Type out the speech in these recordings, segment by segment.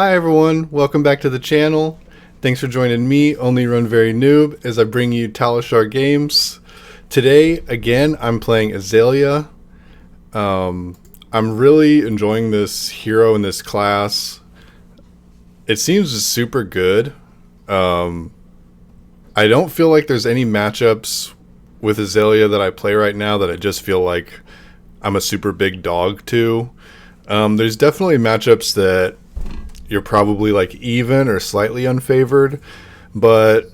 Hi everyone, welcome back to the channel. Thanks for joining me, Only Run Very Noob, as I bring you Talishar games. Today, again, I'm playing Azalea. I'm really enjoying this hero in this class. It seems super good. I don't feel like there's any matchups with Azalea that I play right now that I just feel like I'm a super big dog to. There's definitely matchups that you're probably like even or slightly unfavored, but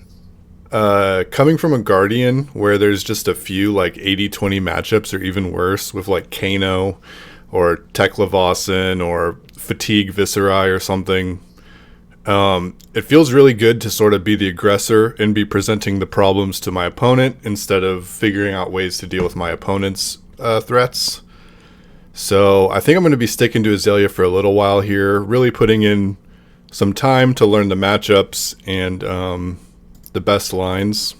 coming from a Guardian where there's just a few like 80-20 matchups or even worse with like Kano or Teklevossen or Fatigue Viscerai or something, it feels really good to sort of be the aggressor and be presenting the problems to my opponent instead of figuring out ways to deal with my opponent's threats. So I think I'm going to be sticking to Azalea for a little while here, really putting in some time to learn the matchups and the best lines.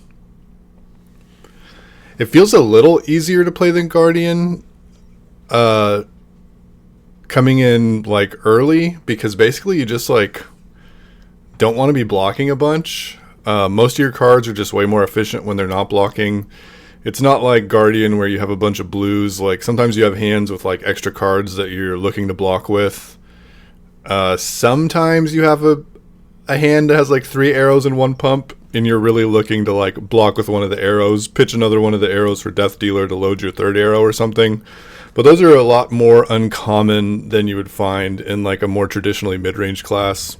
It feels a little easier to play than Guardian coming in like early, because basically you just like don't want to be blocking a bunch. Most of your cards are just way more efficient when they're not blocking. It's not like Guardian where you have a bunch of blues. Like sometimes you have hands with like extra cards that you're looking to block with. Sometimes you have a hand that has like 3 arrows and 1 pump, and you're really looking to like block with one of the arrows, pitch another one of the arrows for Death Dealer to load your 3rd arrow or something. But those are a lot more uncommon than you would find in like a more traditionally mid-range class.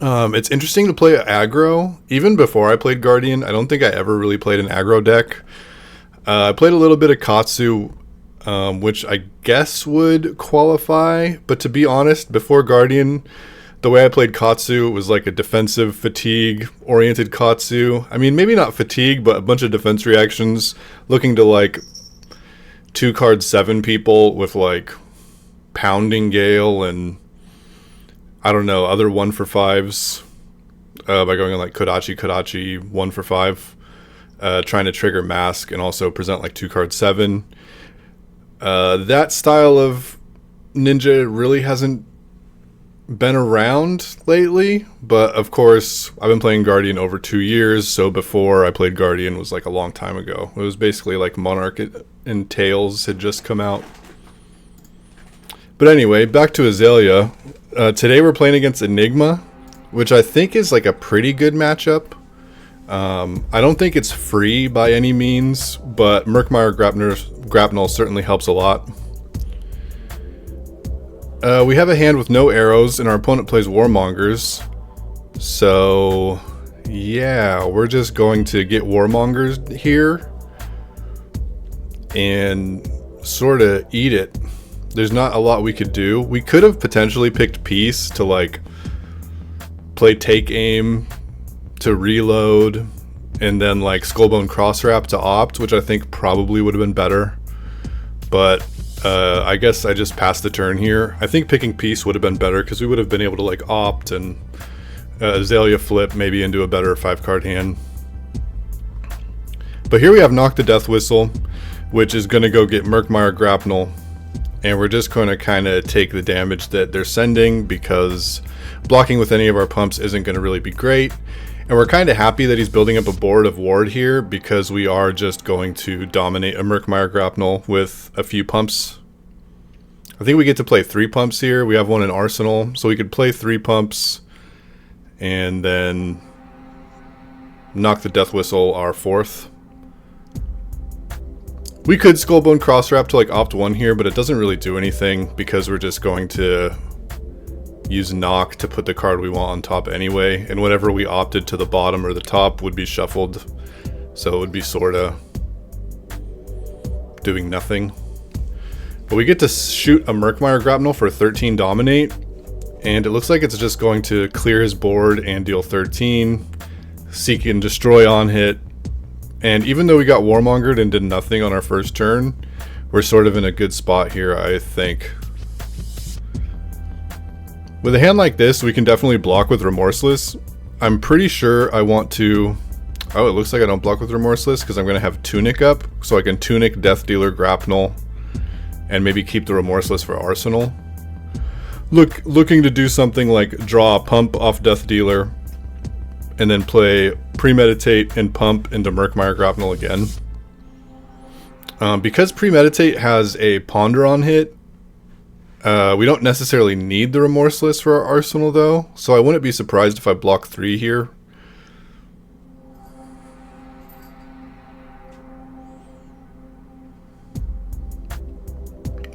It's interesting to play aggro. Even before I played Guardian, I don't think I ever really played an aggro deck. I played a little bit of Katsu, which I guess would qualify. But to be honest, before Guardian, the way I played Katsu was like a defensive fatigue-oriented Katsu. I mean, maybe not fatigue, but a bunch of defense reactions, looking to like 2-card 7 people with like Pounding Gale and I don't know, other 1-for-5s by going on like Kodachi 1 for 5, trying to trigger Mask and also present like 2-card 7. That style of ninja really hasn't been around lately, but of course I've been playing Guardian over 2 years, so before I played Guardian was like a long time ago. It was basically like Monarch and Tails had just come out. But anyway, back to Azalea. Today we're playing against Enigma, which I think is like a pretty good matchup. I don't think it's free by any means, but Murkmire Grapnel certainly helps a lot. We have a hand with no arrows, and our opponent plays warmongers. So, yeah, we're just going to get warmongers here and sort of eat it. There's not a lot we could do. We could have potentially picked Peace to like play Take Aim to reload and then like Skullbone Crosswrap to opt, which I think probably would have been better. But I guess I just passed the turn here. I think picking Peace would have been better because we would have been able to like opt and Azalea flip maybe into a better 5-card hand. But here we have Knock the Death Whistle, which is going to go get Murkmire Grapnel. And we're just going to kind of take the damage that they're sending because blocking with any of our pumps isn't going to really be great. And we're kind of happy that he's building up a board of ward here because we are just going to dominate a Murkmire Grapnel with a few pumps. I think we get to play 3 pumps here. We have one in Arsenal, so we could play 3 pumps and then Knock the Death Whistle our 4th. We could Skullbone Crosswrap to like opt 1 here, but it doesn't really do anything because we're just going to use Knock to put the card we want on top anyway, and whatever we opted to the bottom or the top would be shuffled, so it would be sorta doing nothing. But we get to shoot a Murkmire Grapnel for 13 Dominate, and it looks like it's just going to clear his board and deal 13, Seek and Destroy on hit. And even though we got warmongered and did nothing on our first turn, we're sort of in a good spot here, I think. With a hand like this, we can definitely block with Remorseless. I'm pretty sure I want to... Oh, it looks like I don't block with Remorseless because I'm going to have Tunic up, so I can Tunic, Death Dealer, Grapnel, and maybe keep the Remorseless for Arsenal. looking to do something like draw a pump off Death Dealer, and then play Premeditate and pump into Murkmire Grapnel again. Because Premeditate has a Ponder on hit, we don't necessarily need the Remorseless for our arsenal though, so I wouldn't be surprised if I block 3 here.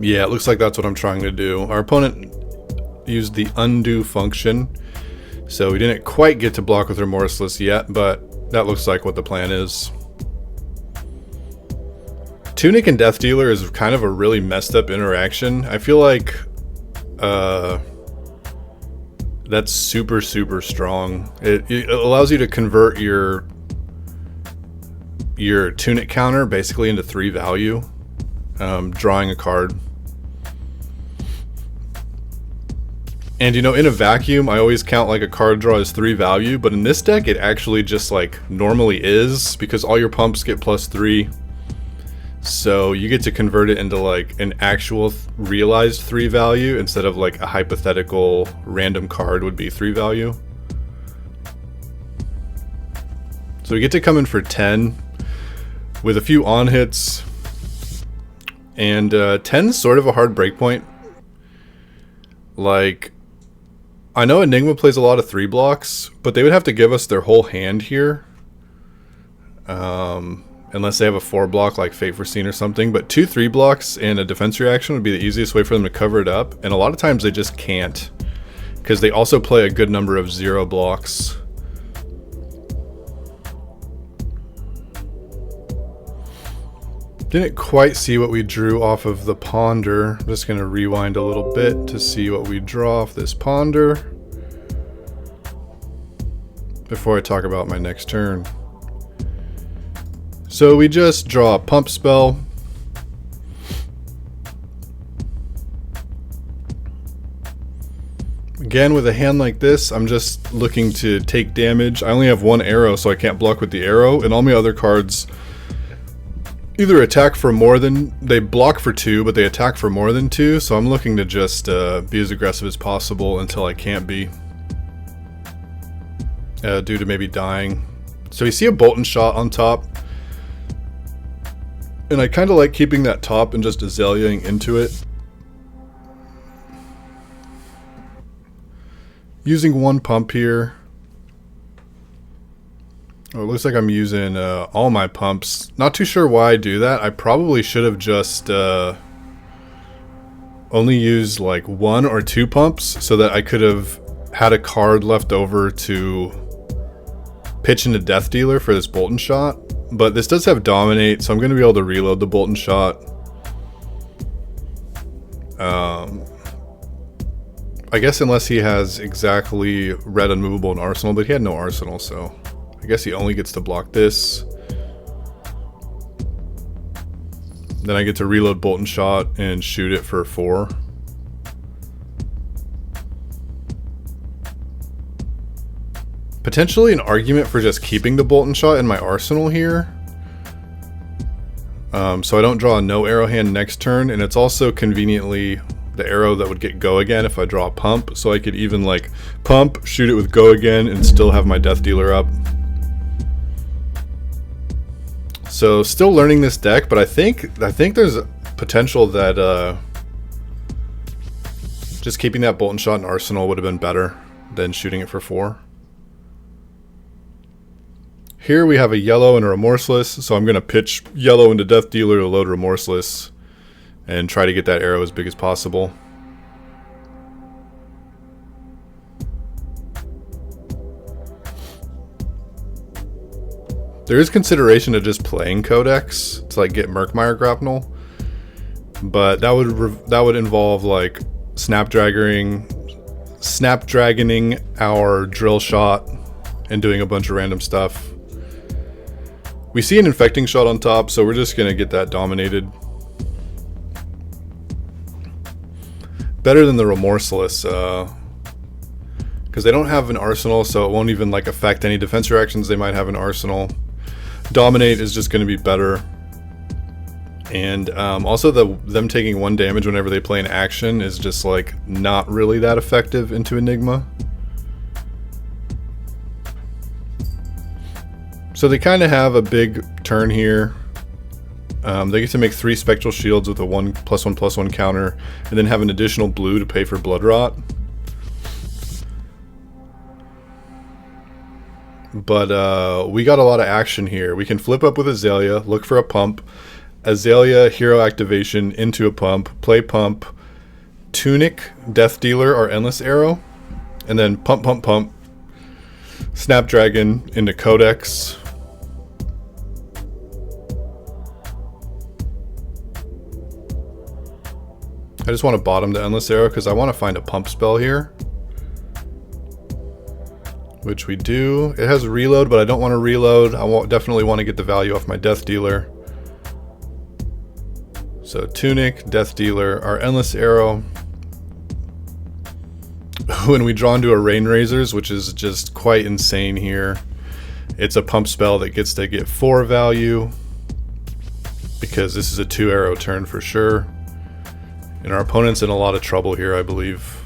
Yeah, it looks like that's what I'm trying to do. Our opponent used the undo function, so we didn't quite get to block with Remorseless yet, but that looks like what the plan is. Tunic and Death Dealer is kind of a really messed up interaction. I feel like that's super strong. It allows you to convert your Tunic counter basically into 3 value, drawing a card. And you know, in a vacuum, I always count like a card draw as 3 value, but in this deck, it actually just like normally is, because all your pumps get +3. So you get to convert it into like an actual realized 3 value instead of like a hypothetical random card would be 3 value. So we get to come in for 10 with a few on hits, and 10's sort of a hard breakpoint. Like, I know Enigma plays a lot of 3 blocks, but they would have to give us their whole hand here. Unless they have a 4 block like Fate Foreseen or something. But 2 3 blocks and a defense reaction would be the easiest way for them to cover it up. And a lot of times they just can't, because they also play a good number of 0 blocks. Didn't quite see what we drew off of the Ponder. I'm just going to rewind a little bit to see what we draw off this Ponder before I talk about my next turn. So we just draw a pump spell. Again, with a hand like this, I'm just looking to take damage. I only have 1 arrow, so I can't block with the arrow, and all my other cards either attack for more than, they block for 2, but they attack for more than 2, so I'm looking to just be as aggressive as possible until I can't be, due to maybe dying. So we see a Bolt and Shot on top, and I kind of like keeping that top and just Azaleaing into it. Using 1 pump here. Oh, it looks like I'm using all my pumps. Not too sure why I do that. I probably should have just only used like 1 or 2 pumps so that I could have had a card left over to pitch into Death Dealer for this Bolt and Shot. But this does have Dominate, so I'm going to be able to reload the Bolt and Shot. I guess unless he has exactly red unmovable and arsenal, but he had no arsenal, so I guess he only gets to block this. Then I get to reload Bolt and Shot and shoot it for 4. Potentially an argument for just keeping the Bolt and Shot in my arsenal here. So I don't draw a no arrow hand next turn, and it's also conveniently the arrow that would get go again if I draw a pump. So I could even like pump, shoot it with go again, and still have my Death Dealer up. So still learning this deck, but I think there's potential that just keeping that Bolt and Shot in arsenal would have been better than shooting it for 4. Here we have a yellow and a Remorseless, so I'm going to pitch yellow into Death Dealer to load Remorseless and try to get that arrow as big as possible. There is consideration of just playing Codex to like get Murkmire Grapnel, but that would involve like snapdragoning our Drill Shot and doing a bunch of random stuff. We see an Infecting Shot on top, so we're just gonna get that dominated. Better than the Remorseless, because they don't have an arsenal, so it won't even like affect any defense reactions they might have in arsenal. Dominate is just going to be better. And also them taking 1 damage whenever they play an action is just like not really that effective into Enigma. So they kind of have a big turn here. They get to make 3 spectral shields with a 1+1/+1 counter, and then have an additional blue to pay for blood rot. But we got a lot of action here. We can flip up with Azalea, look for a pump. Azalea, hero activation into a pump, play pump, Tunic, Death Dealer, our Endless Arrow, and then pump, pump, pump, Snapdragon into Codex. I just want to bottom the Endless Arrow because I want to find a pump spell here. Which we do. It has reload, but I don't want to reload. I definitely want to get the value off my Death Dealer. So Tunic, Death Dealer, our Endless Arrow. When we draw into a Rain Razors, which is just quite insane here. It's a pump spell that gets to get 4 value. Because this is a 2-arrow turn for sure. And our opponent's in a lot of trouble here, I believe.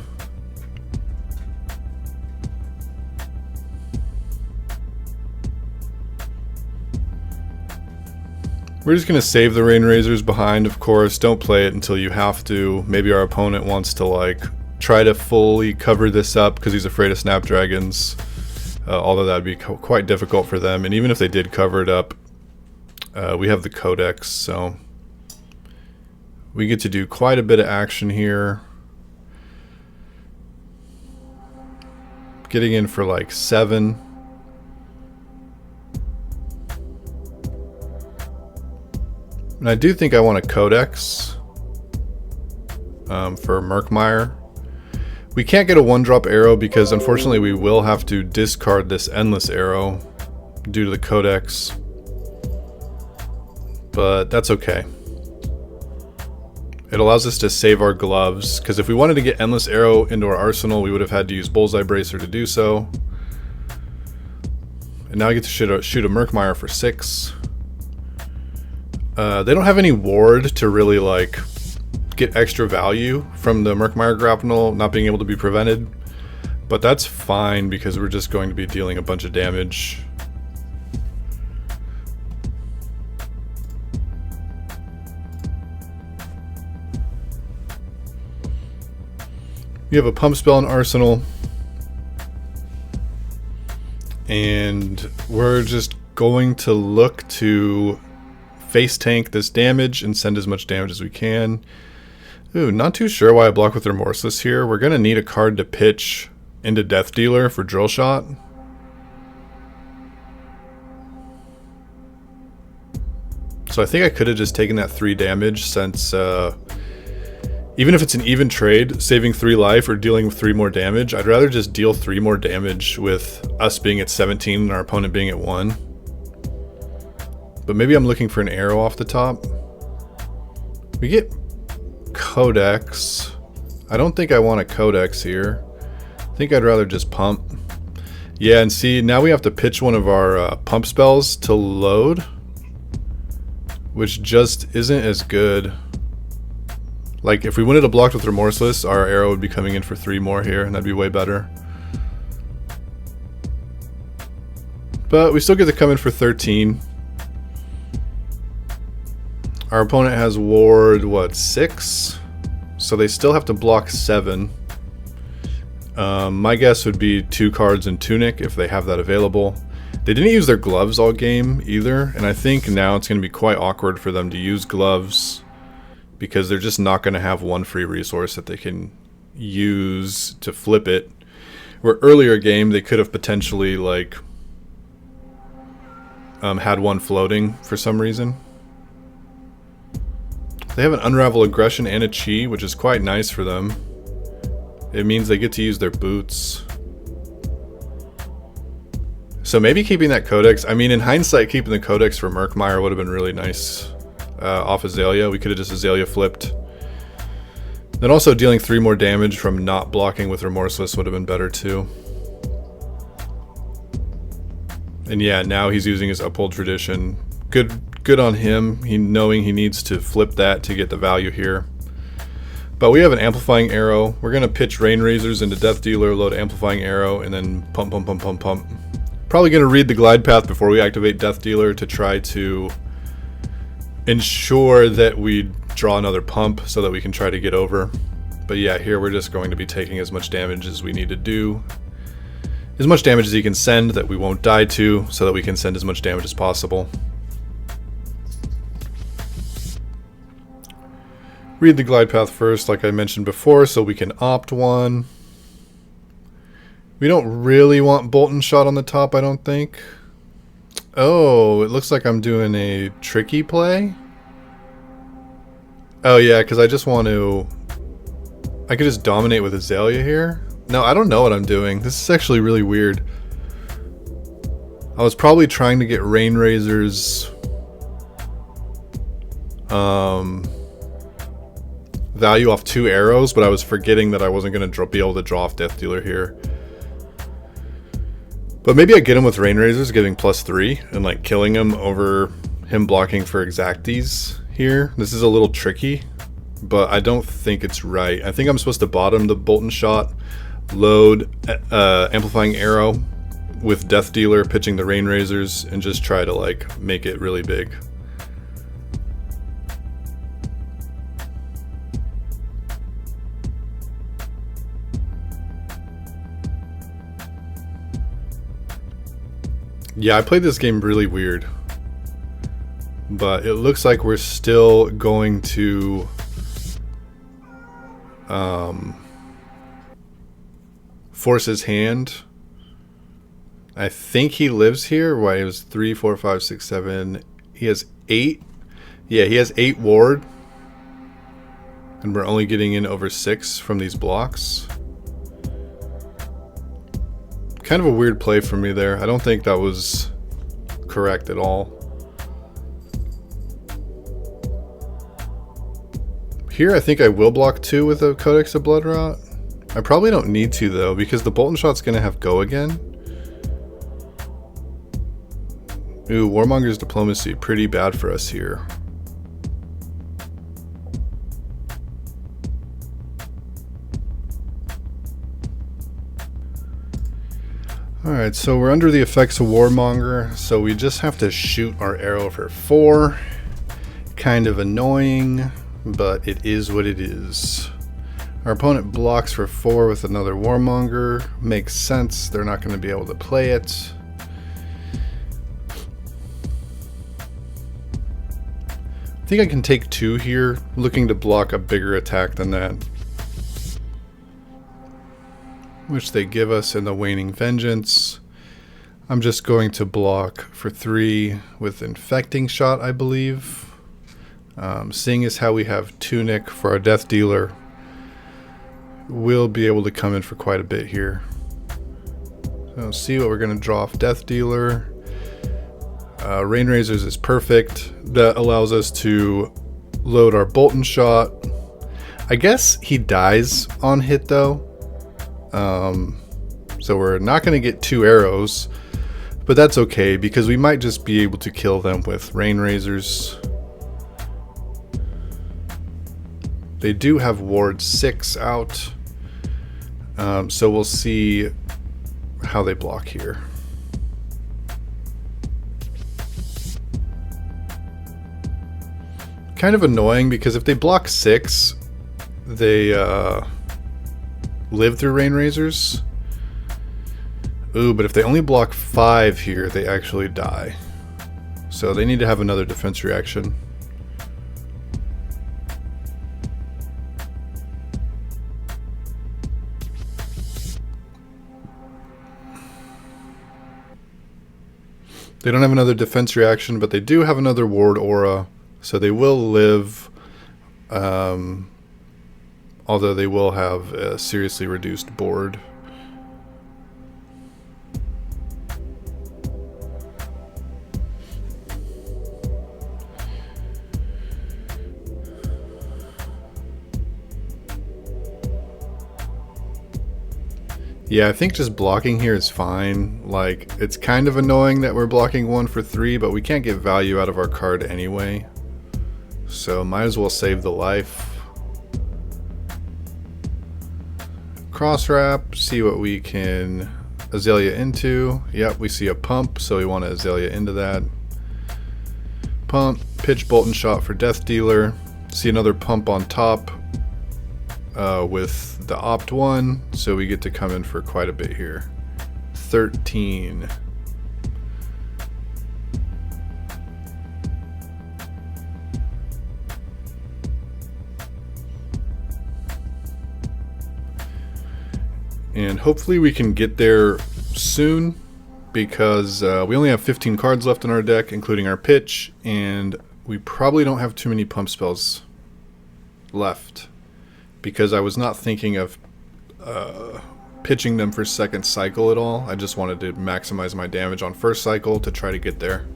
We're just going to save the Rain Razors behind, of course. Don't play it until you have to. Maybe our opponent wants to like try to fully cover this up because he's afraid of Snapdragons. Although that would be quite difficult for them. And even if they did cover it up, we have the Codex, so we get to do quite a bit of action here. Getting in for like 7. And I do think I want a Codex for Murkmire. We can't get a 1-drop arrow because unfortunately we will have to discard this Endless Arrow due to the Codex. But that's okay. It allows us to save our gloves, because if we wanted to get Endless Arrow into our arsenal, we would have had to use Bullseye Bracer to do so. And now I get to shoot a Murkmire for 6. They don't have any ward to really like get extra value from the Murkmire grapnel not being able to be prevented, but that's fine because we're just going to be dealing a bunch of damage. We have a pump spell in arsenal, and we're just going to look to face tank this damage and send as much damage as we can. Ooh, not too sure why I block with Remorseless here. We're going to need a card to pitch into Death Dealer for Drill Shot. So I think I could have just taken that 3 damage since even if it's an even trade, saving 3 life or dealing with 3 more damage, I'd rather just deal 3 more damage with us being at 17 and our opponent being at 1. But maybe I'm looking for an arrow off the top. We get Codex. I don't think I want a Codex here. I think I'd rather just pump. Yeah, and see, now we have to pitch one of our pump spells to load, which just isn't as good. Like, if we wanted to block with Remorseless, our arrow would be coming in for 3 more here, and that'd be way better. But we still get to come in for 13. Our opponent has ward, what, 6? So they still have to block 7. My guess would be 2 cards in Tunic if they have that available. They didn't use their gloves all game either, and I think now it's going to be quite awkward for them to use gloves because they're just not going to have 1 free resource that they can use to flip it. Where earlier game they could have potentially like had 1 floating for some reason. They have an Unravel Aggression and a Chi, which is quite nice for them. It means they get to use their boots. So maybe keeping that Codex. I mean, in hindsight, keeping the Codex for Murkmire would have been really nice off Azalea. We could have just Azalea flipped. Then also dealing 3 more damage from not blocking with Remorseless would have been better too. And yeah, now he's using his Uphold Tradition. Good good on him, knowing he needs to flip that to get the value here. But we have an amplifying arrow. We're going to pitch Rain Razors into Death Dealer, load amplifying arrow, and then pump, pump, pump, pump, pump. Probably going to read the glide path before we activate Death Dealer to try to ensure that we draw another pump so that we can try to get over. But yeah, here we're just going to be taking as much damage as we need to do. As much damage as he can send that we won't die to, so that we can send as much damage as possible. Read the glide path first, like I mentioned before, so we can opt one. We don't really want Bolt and Shot on the top, I don't think. Oh, it looks like I'm doing a tricky play. Oh yeah, because I just want to... I could just dominate with Azalea here. No, I don't know what I'm doing. This is actually really weird. I was probably trying to get Rain Razors... value off 2 arrows, but I was forgetting that I wasn't going to be able to draw off Death Dealer here. But maybe I get him with Rain Razors, giving +3, and like killing him over him blocking for Exacties here. This is a little tricky, but I don't think it's right. I think I'm supposed to bottom the Bolt and Shot, load amplifying arrow with Death Dealer, pitching the Rain Razors, and just try to like make it really big. Yeah, I played this game really weird, but it looks like we're still going to force his hand. I think he lives here. Why, it was 3, 4, 5, 6, 7. He has 8. Yeah, he has 8 ward, and we're only getting in over 6 from these blocks. Kind of a weird play for me there. I don't think that was correct at all. Here I think I will block 2 with a Codex of Bloodrot. I probably don't need to though, because the Bolt and Shot's going to have go again. Ooh, Warmonger's Diplomacy, pretty bad for us here. Alright, so we're under the effects of Warmonger, so we just have to shoot our arrow for 4. Kind of annoying, but it is what it is. Our opponent blocks for 4 with another Warmonger. Makes sense, they're not going to be able to play it. I think I can take 2 here, looking to block a bigger attack than that, which they give us in the Waning Vengeance. I'm just going to block for 3 with Infecting Shot, I believe. Seeing as how we have Tunic for our Death Dealer, we'll be able to come in for quite a bit here. So see what we're going to draw off Death Dealer. Rain Razors is perfect. That allows us to load our Bolt and Shot. I guess he dies on hit though. So we're not going to get 2 arrows, but that's okay because we might just be able to kill them with Rain Razors. They do have Ward 6 out, so we'll see how they block here. Kind of annoying because if they block 6, they live through Rain Razors. Ooh, but if they only block 5 here, they actually die. So they need to have another defense reaction. They don't have another defense reaction, but they do have another ward aura, so they will live, although they will have a seriously reduced board. Yeah, I think just blocking here is fine. Like, it's kind of annoying that we're blocking 1 for 3, but we can't get value out of our card anyway. So might as well save the life. Cross wrap, see what we can Azalea into. Yep, we see a pump, so we want to Azalea into that. Pump, pitch, bolt, and shot for Death Dealer. See another pump on top with the opt 1, so we get to come in for quite a bit here. 13. And hopefully we can get there soon, because we only have 15 cards left in our deck, including our pitch, and we probably don't have too many pump spells left, because I was not thinking of pitching them for second cycle at all. I just wanted to maximize my damage on first cycle to try to get there.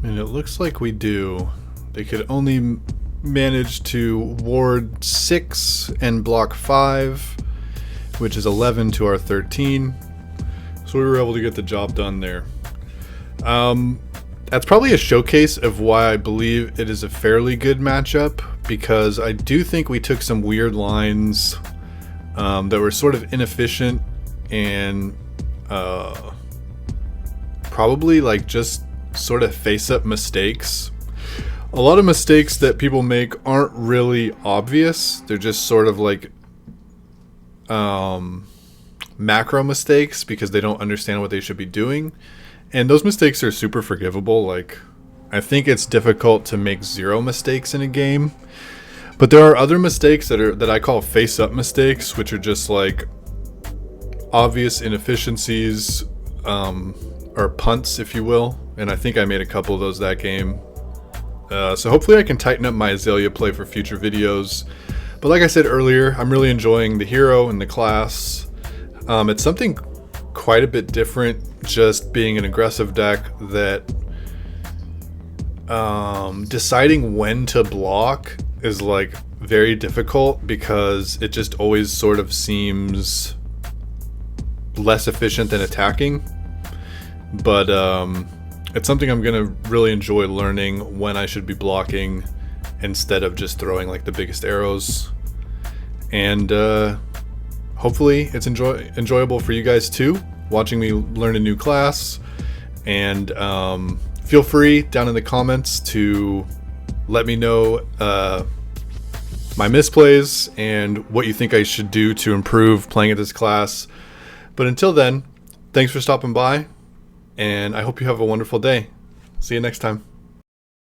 And it looks like we do. They could only manage to ward 6 and block 5, which is 11 to our 13. So we were able to get the job done there. That's probably a showcase of why I believe it is a fairly good matchup, because I do think we took some weird lines that were sort of inefficient and probably like just sort of face-up mistakes. A lot of mistakes that people make aren't really obvious. They're just sort of like macro mistakes because they don't understand what they should be doing. And those mistakes are super forgivable. Like, I think it's difficult to make 0 mistakes in a game. But there are other mistakes that I call face-up mistakes, which are just like obvious inefficiencies, or punts, if you will. And I think I made a couple of those that game. So hopefully I can tighten up my Azalea play for future videos. But like I said earlier, I'm really enjoying the hero and the class. It's something quite a bit different, just being an aggressive deck that deciding when to block is like very difficult, because it just always sort of seems less efficient than attacking. But it's something I'm gonna really enjoy learning, when I should be blocking instead of just throwing like the biggest arrows. And hopefully it's enjoyable for you guys too, watching me learn a new class. And feel free down in the comments to let me know my misplays and what you think I should do to improve playing at this class. But until then, thanks for stopping by, and I hope you have a wonderful day. See you next time.